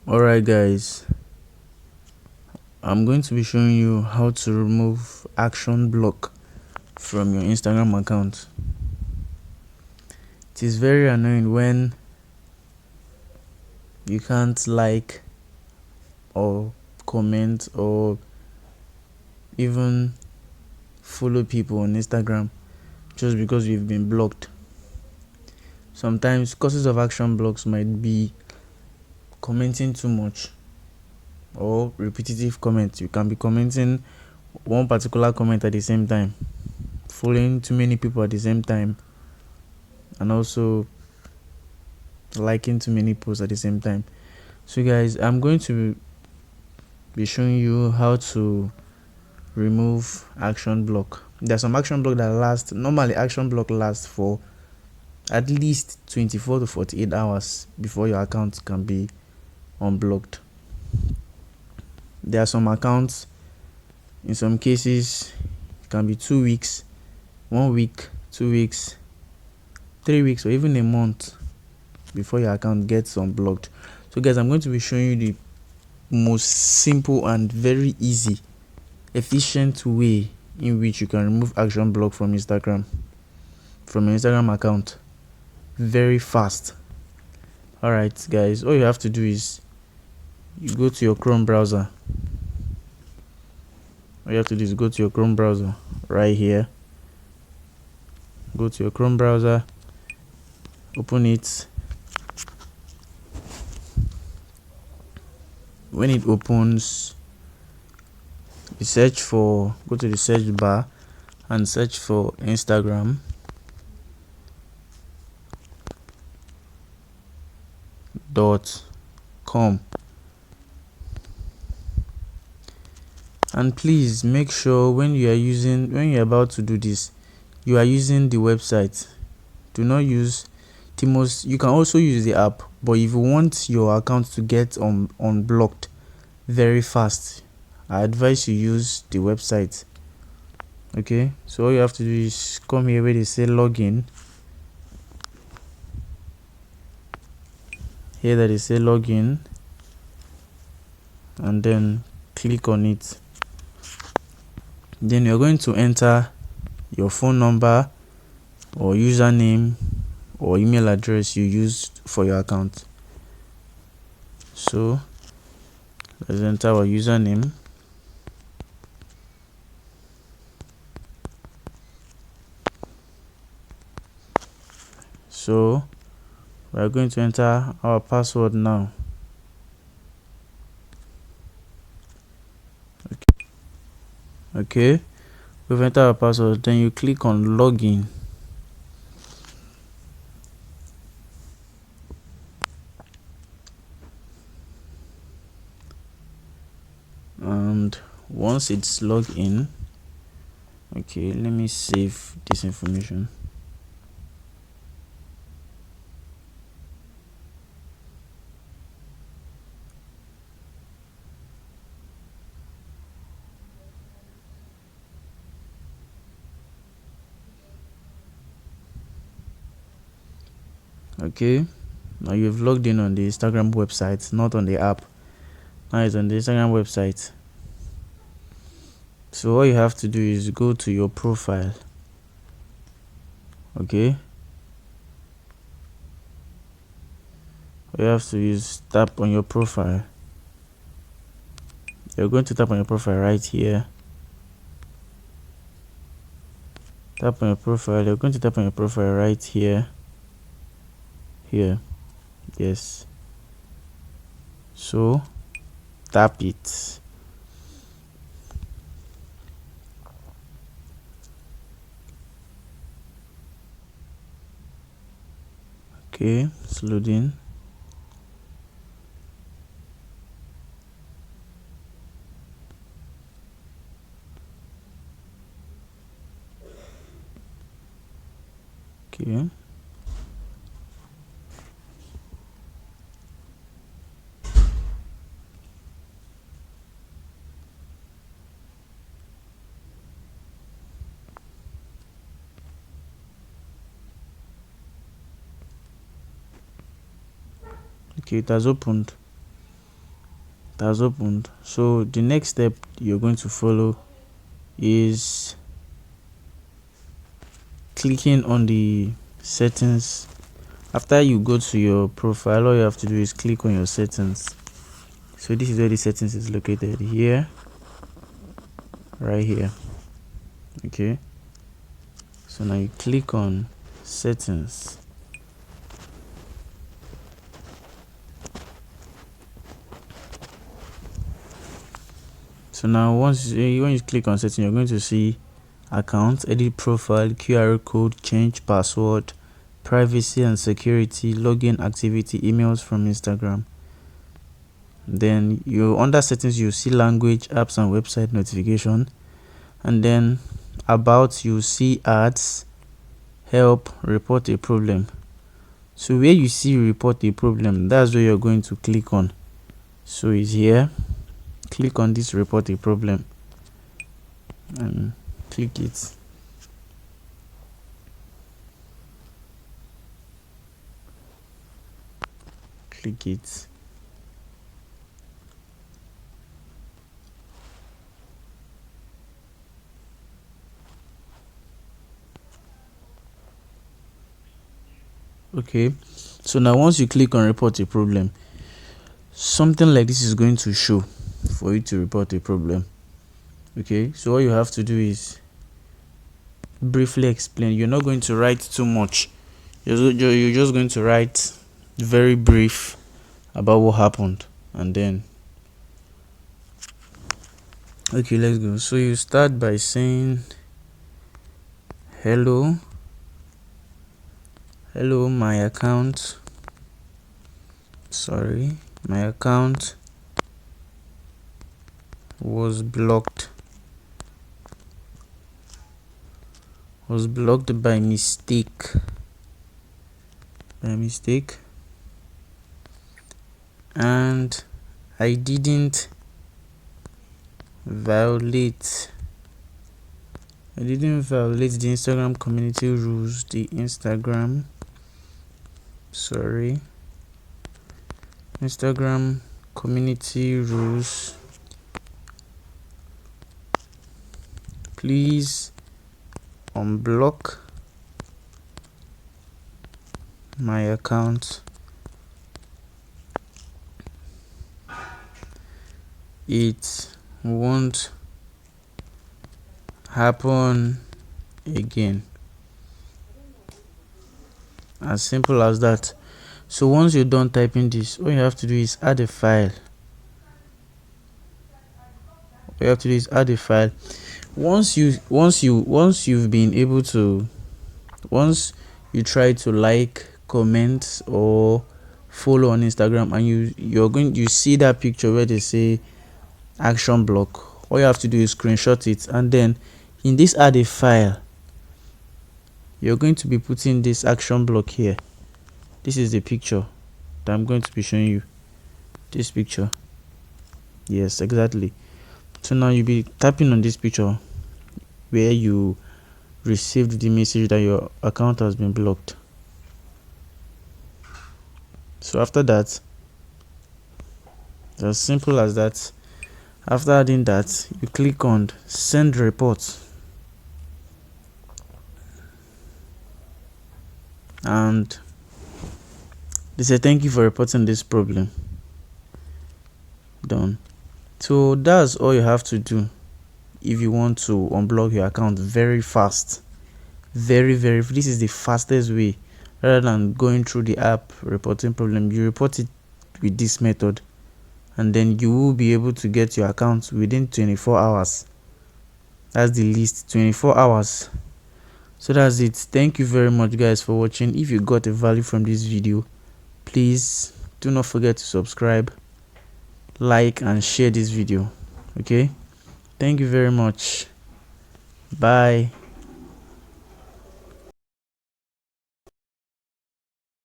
Alright guys, I'm going to be showing you how to remove action block from your Instagram account. It is very annoying when you can't like or comment or even follow people on Instagram just because you've been blocked. Sometimes causes of action blocks might be commenting too much or repetitive comments. You can be commenting one particular comment at the same time, following too many people at the same time, and also liking too many posts at the same time. So guys, I'm going to be showing you how to remove action block. There's some action block that last. Normally action block lasts for at least 24 to 48 hours before your account can be unblocked. There are some accounts, in some cases it can be 2 weeks, 1 week, 2 weeks, 3 weeks, or even a month before your account gets unblocked. So guys, I'm going to be showing you the most simple and very easy, efficient way in which you can remove action block from your Instagram account very fast. Alright guys, all you have to do is you go to your Chrome browser. All you have to do is go to your Chrome browser right here. Go to your Chrome browser, open it. When it opens, you go to the search bar and search for Instagram.com, and please make sure when you're about to do this, you are using the website. Do not use Timos. You can also use the app, but if you want your account to get unblocked very fast, I advise you use the website. Okay, so all you have to do is come here where they say login. Here that they say login, and then click on it. Then you're going to enter your phone number or username or email address you used for your account. So let's enter our username. So we are going to enter our password now. Okay, we've entered our password. Then you click on login. And once it's logged in, okay, let me save this information. Okay, now you've logged in on the Instagram website, not on the app. Now it's on the Instagram website. So all you have to do is go to your profile. Okay, all you have to is tap on your profile. You're going to tap on your profile right here. Tap on your profile. You're going to tap on your profile right here. Yes, so tap it. Okay, it's loading. Okay, it has opened. has opened. So the next step you're going to follow is clicking on the settings. After you go to your profile, all you have to do is click on your settings. So this is where the settings is located, here, right here. Okay, so now you click on settings. So now when you click on settings, you're going to see account, edit profile, QR code, change password, privacy and security, login activity, emails from Instagram. Then you under settings, you see language, apps and website notification, and then about, you see ads, help, report a problem. So where you see report a problem, that's where you're going to click on. So it's here. Click on this report a problem and click it. Click it. Okay, so now once you click on report a problem, something like this is going to show for you to report a problem. Okay, so all you have to do is briefly explain. You're not going to write too much. You're just going to write very brief about what happened, and then okay, let's go. So you start by saying hello, my account, my account was blocked by mistake, and I didn't violate the Instagram community rules. Instagram community rules. Please unblock my account. It won't happen again. As simple as that. So once you're done typing this, all you have to do is add a file. Once you try to like, comment or follow on Instagram, and you see that picture where they say action block, all you have to do is screenshot it, and then in this add a file, you're going to be putting this action block here. This is the picture that I'm going to be showing you. This picture. Yes, exactly. So now you'll be tapping on this picture where you received the message that your account has been blocked. So after that, it's as simple as that. After adding that, you click on send report, and they say thank you for reporting this problem. Done. So that's all you have to do if you want to unblock your account very fast. This is the fastest way. Rather than going through the app reporting problem, you report it with this method, and then you will be able to get your account within 24 hours. That's the least, 24 hours. So that's it. Thank you very much guys for watching. If you got a value from this video, please do not forget to subscribe, like and share this video. Okay, thank you very much. Bye.